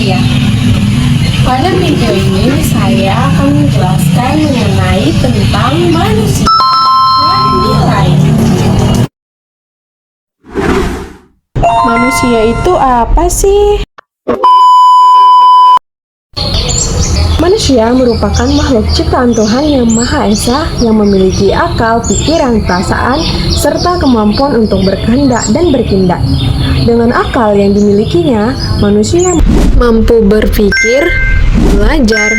manusia. Pada video ini saya akan menjelaskan mengenai tentang manusia dan nilai. Manusia itu apa sih? Manusia merupakan makhluk ciptaan Tuhan yang Maha Esa yang memiliki akal, pikiran, perasaan, serta kemampuan untuk berkehendak dan bertindak. Dengan akal yang dimilikinya, manusia mampu berpikir, belajar,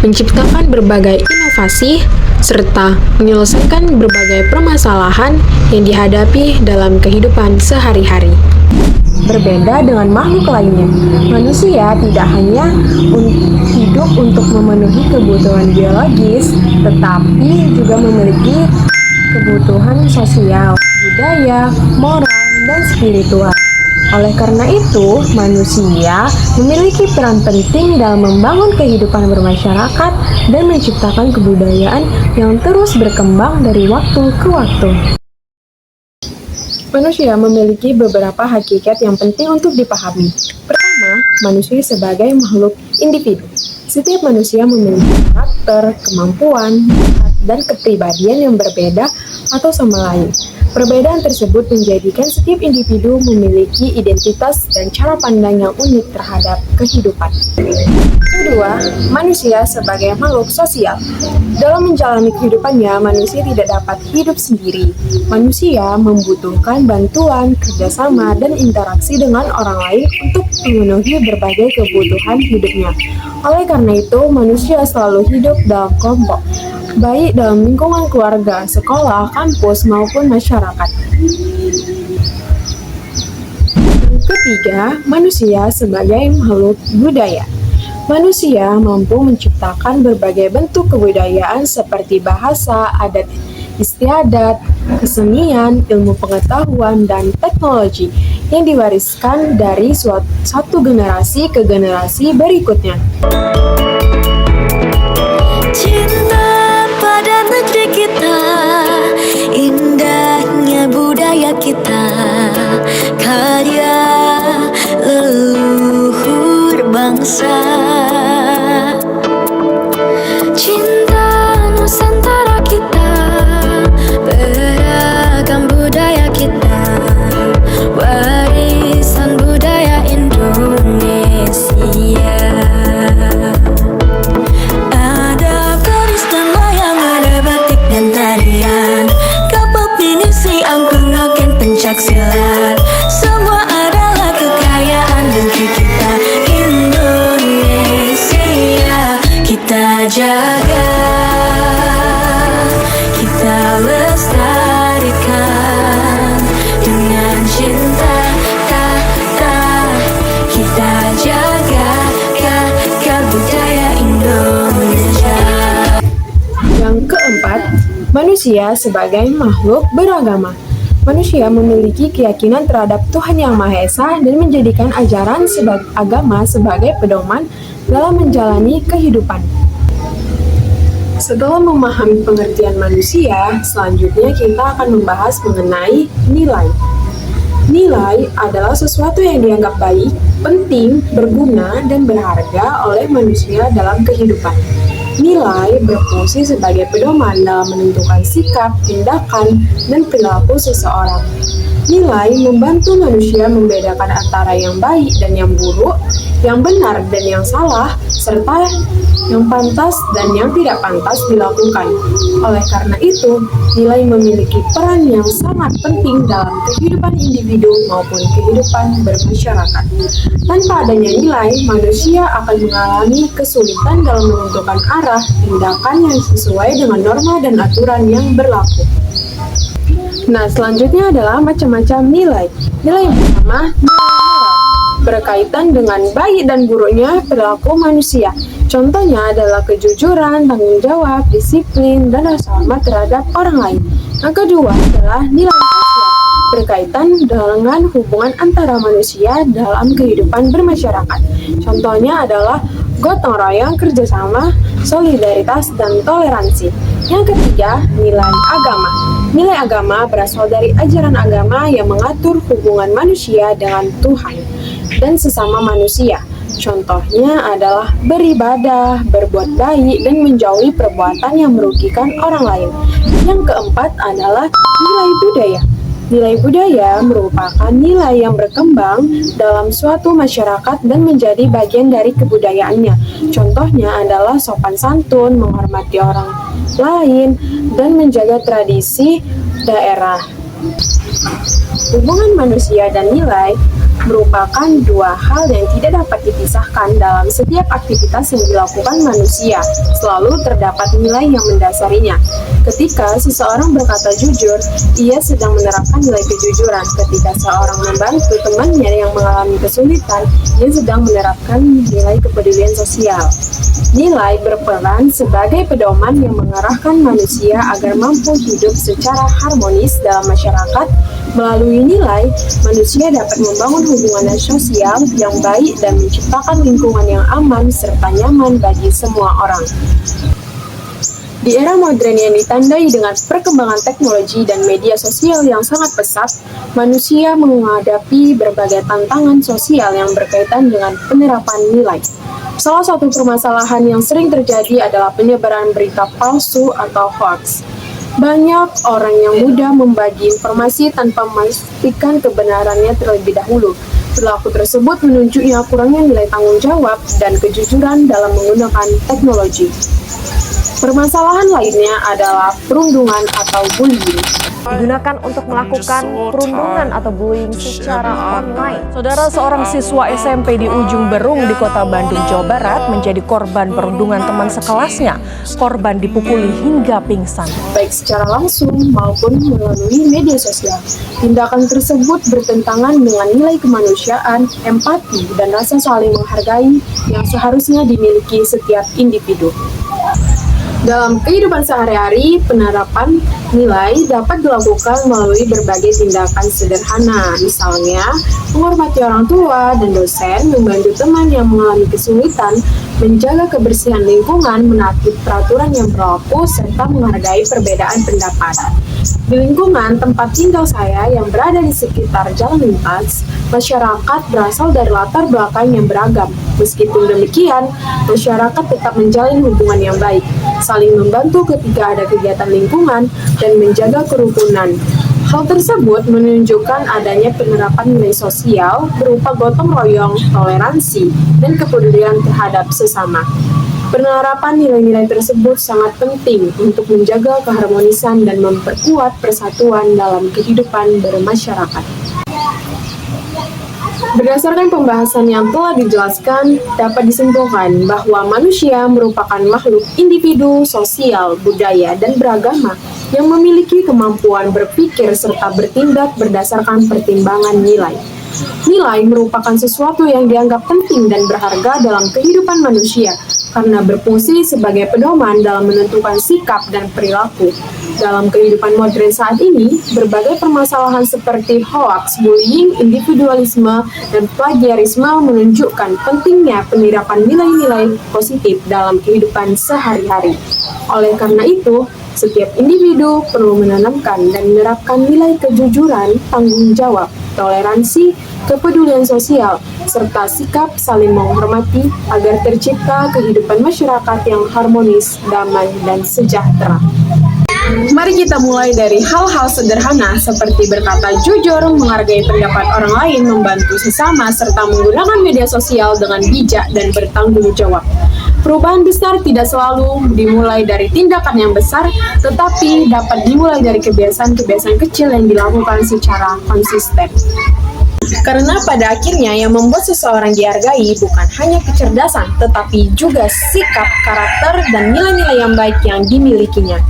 menciptakan berbagai inovasi, serta menyelesaikan berbagai permasalahan yang dihadapi dalam kehidupan sehari-hari. Berbeda dengan makhluk lainnya, manusia tidak hanya hidup untuk memenuhi kebutuhan biologis, tetapi juga memiliki kebutuhan sosial, budaya, moral, dan spiritual. Oleh karena itu, manusia memiliki peran penting dalam membangun kehidupan bermasyarakat dan menciptakan kebudayaan yang terus berkembang dari waktu ke waktu. Manusia memiliki beberapa hakikat yang penting untuk dipahami. Pertama, manusia sebagai makhluk individu. Setiap manusia memiliki karakter, kemampuan, dan kepribadian yang berbeda atau sama lain. Perbedaan tersebut menjadikan setiap individu memiliki identitas dan cara pandang yang unik terhadap kehidupan. Kedua, manusia sebagai makhluk sosial. Dalam menjalani kehidupannya, manusia tidak dapat hidup sendiri. Manusia membutuhkan bantuan, kerjasama, dan interaksi dengan orang lain untuk memenuhi berbagai kebutuhan hidupnya. Oleh karena itu, manusia selalu hidup dalam kelompok, baik dalam lingkungan keluarga, sekolah, kampus, maupun masyarakat. Yang ketiga, manusia sebagai makhluk budaya. Manusia mampu menciptakan berbagai bentuk kebudayaan seperti bahasa, adat istiadat, kesenian, ilmu pengetahuan, dan teknologi yang diwariskan dari satu generasi ke generasi berikutnya. Cinta pada negeri kita, indahnya budaya kita, karya leluhur bangsa. Cinta Nusantara kita, beragam budaya kita, warisan budaya Indonesia. Silat, semua adalah kekayaan negeri kita Indonesia. Kita jaga, kita lestarikan dengan cinta, kita jaga budaya Indonesia. Yang keempat, manusia sebagai makhluk beragama. Manusia memiliki keyakinan terhadap Tuhan Yang Maha Esa dan menjadikan ajaran agama sebagai pedoman dalam menjalani kehidupan. Setelah memahami pengertian manusia, selanjutnya kita akan membahas mengenai nilai. Nilai adalah sesuatu yang dianggap baik, penting, berguna, dan berharga oleh manusia dalam kehidupan. Nilai berfungsi sebagai pedoman dalam menentukan sikap, tindakan, dan perilaku seseorang. Nilai membantu manusia membedakan antara yang baik dan yang buruk, yang benar dan yang salah, serta yang pantas dan yang tidak pantas dilakukan. Oleh karena itu, nilai memiliki peran yang sangat penting dalam kehidupan individu maupun kehidupan bermasyarakat. Tanpa adanya nilai, manusia akan mengalami kesulitan dalam menentukan arah tindakan yang sesuai dengan norma dan aturan yang berlaku. Nah, selanjutnya adalah macam-macam nilai. Nilai yang pertama, nilai moral, berkaitan dengan baik dan buruknya perilaku manusia. Contohnya adalah kejujuran, tanggung jawab, disiplin, dan rasa hormat terhadap orang lain. Yang kedua adalah nilai sosial, berkaitan dengan hubungan antara manusia dalam kehidupan bermasyarakat. Contohnya adalah gotong royong, kerjasama, solidaritas, dan toleransi. Yang ketiga, nilai agama. Nilai agama berasal dari ajaran agama yang mengatur hubungan manusia dengan Tuhan dan sesama manusia. Contohnya adalah beribadah, berbuat baik, dan menjauhi perbuatan yang merugikan orang lain. Yang keempat adalah nilai budaya. Nilai budaya merupakan nilai yang berkembang dalam suatu masyarakat dan menjadi bagian dari kebudayaannya. Contohnya adalah sopan santun, menghormati orang lain, dan menjaga tradisi daerah. Hubungan manusia dan nilai merupakan dua hal yang tidak dapat dipisahkan dalam setiap aktivitas yang dilakukan manusia. Selalu terdapat nilai yang mendasarinya. Ketika seseorang berkata jujur, ia sedang menerapkan nilai kejujuran. Ketika seorang membantu temannya yang mengalami kesulitan, ia sedang menerapkan nilai kepedulian sosial. Nilai berperan sebagai pedoman yang mengarahkan manusia agar mampu hidup secara harmonis dalam masyarakat. Melalui nilai, manusia dapat membangun hubungan sosial yang baik dan menciptakan lingkungan yang aman serta nyaman bagi semua orang. Di era modern yang ditandai dengan perkembangan teknologi dan media sosial yang sangat pesat, manusia menghadapi berbagai tantangan sosial yang berkaitan dengan penerapan nilai. Salah satu permasalahan yang sering terjadi adalah penyebaran berita palsu atau hoax. Banyak orang yang mudah membagi informasi tanpa memastikan kebenarannya terlebih dahulu. Perilaku tersebut menunjuknya kurangnya nilai tanggung jawab dan kejujuran dalam menggunakan teknologi. Permasalahan lainnya adalah perundungan atau bullying. Digunakan untuk melakukan perundungan atau bullying secara online. Saudara, seorang siswa SMP di ujung Berung di Kota Bandung, Jawa Barat menjadi korban perundungan teman sekelasnya. Korban dipukuli hingga pingsan. Baik secara langsung maupun melalui media sosial. Tindakan tersebut bertentangan dengan nilai kemanusiaan, empati, dan rasa saling menghargai yang seharusnya dimiliki setiap individu. Dalam kehidupan sehari-hari, penerapan nilai dapat dilakukan melalui berbagai tindakan sederhana, misalnya menghormati orang tua dan dosen, membantu teman yang mengalami kesulitan, menjaga kebersihan lingkungan, menaati peraturan yang berlaku, serta menghargai perbedaan pendapat. Di lingkungan tempat tinggal saya yang berada di sekitar jalan lintas, masyarakat berasal dari latar belakang yang beragam. Meskipun demikian, masyarakat tetap menjalin hubungan yang baik, saling membantu ketika ada kegiatan lingkungan, dan menjaga kerukunan. Hal tersebut menunjukkan adanya penerapan nilai sosial berupa gotong royong, toleransi, dan kepedulian terhadap sesama. Penerapan nilai-nilai tersebut sangat penting untuk menjaga keharmonisan dan memperkuat persatuan dalam kehidupan bermasyarakat. Berdasarkan pembahasan yang telah dijelaskan, dapat disimpulkan bahwa manusia merupakan makhluk individu, sosial, budaya, dan beragama yang memiliki kemampuan berpikir serta bertindak berdasarkan pertimbangan nilai. Nilai merupakan sesuatu yang dianggap penting dan berharga dalam kehidupan manusia karena berfungsi sebagai pedoman dalam menentukan sikap dan perilaku. Dalam kehidupan modern saat ini, berbagai permasalahan seperti hoaks, bullying, individualisme, dan plagiarisme menunjukkan pentingnya penerapan nilai-nilai positif dalam kehidupan sehari-hari. Oleh karena itu, setiap individu perlu menanamkan dan menerapkan nilai kejujuran, tanggung jawab, toleransi, kepedulian sosial, serta sikap saling menghormati agar tercipta kehidupan masyarakat yang harmonis, damai, dan sejahtera. Mari kita mulai dari hal-hal sederhana seperti berkata jujur, menghargai pendapat orang lain, membantu sesama, serta menggunakan media sosial dengan bijak dan bertanggung jawab. Perubahan besar tidak selalu dimulai dari tindakan yang besar, tetapi dapat dimulai dari kebiasaan-kebiasaan kecil yang dilakukan secara konsisten. Karena pada akhirnya yang membuat seseorang dihargai bukan hanya kecerdasan, tetapi juga sikap, karakter, dan nilai-nilai yang baik yang dimilikinya.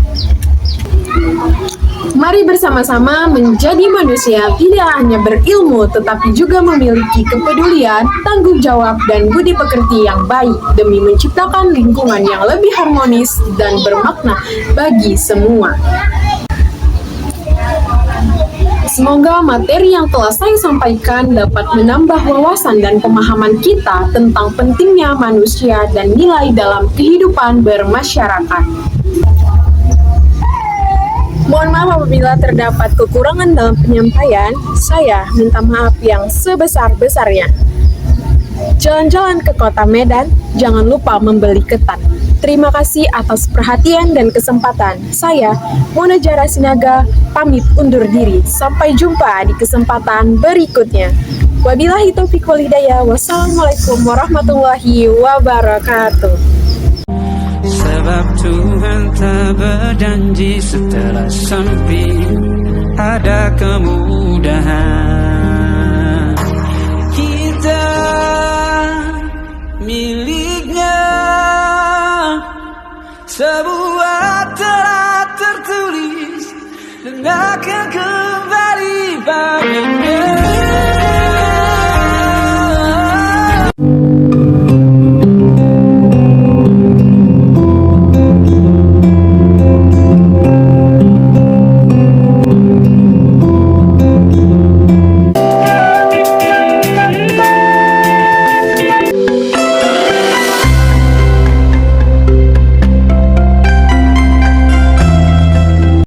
Mari bersama-sama menjadi manusia tidak hanya berilmu, tetapi juga memiliki kepedulian, tanggung jawab, dan budi pekerti yang baik demi menciptakan lingkungan yang lebih harmonis dan bermakna bagi semua. Semoga materi yang telah saya sampaikan dapat menambah wawasan dan pemahaman kita tentang pentingnya manusia dan nilai dalam kehidupan bermasyarakat. Mohon maaf apabila terdapat kekurangan dalam penyampaian, saya minta maaf yang sebesar-besarnya. jalan-jalan ke kota Medan, jangan lupa membeli ketan. Terima kasih atas perhatian dan kesempatan. Saya, Mona Jara Sinaga, pamit undur diri. Sampai jumpa di kesempatan berikutnya. Wabillahi taufiq wal hidayah. Wassalamualaikum warahmatullahi wabarakatuh. Sebab Tuhan tak berjanji setelah sempit ada kemudahan. Kita miliknya, sebuah telah tertulis dan akan kembali padanya.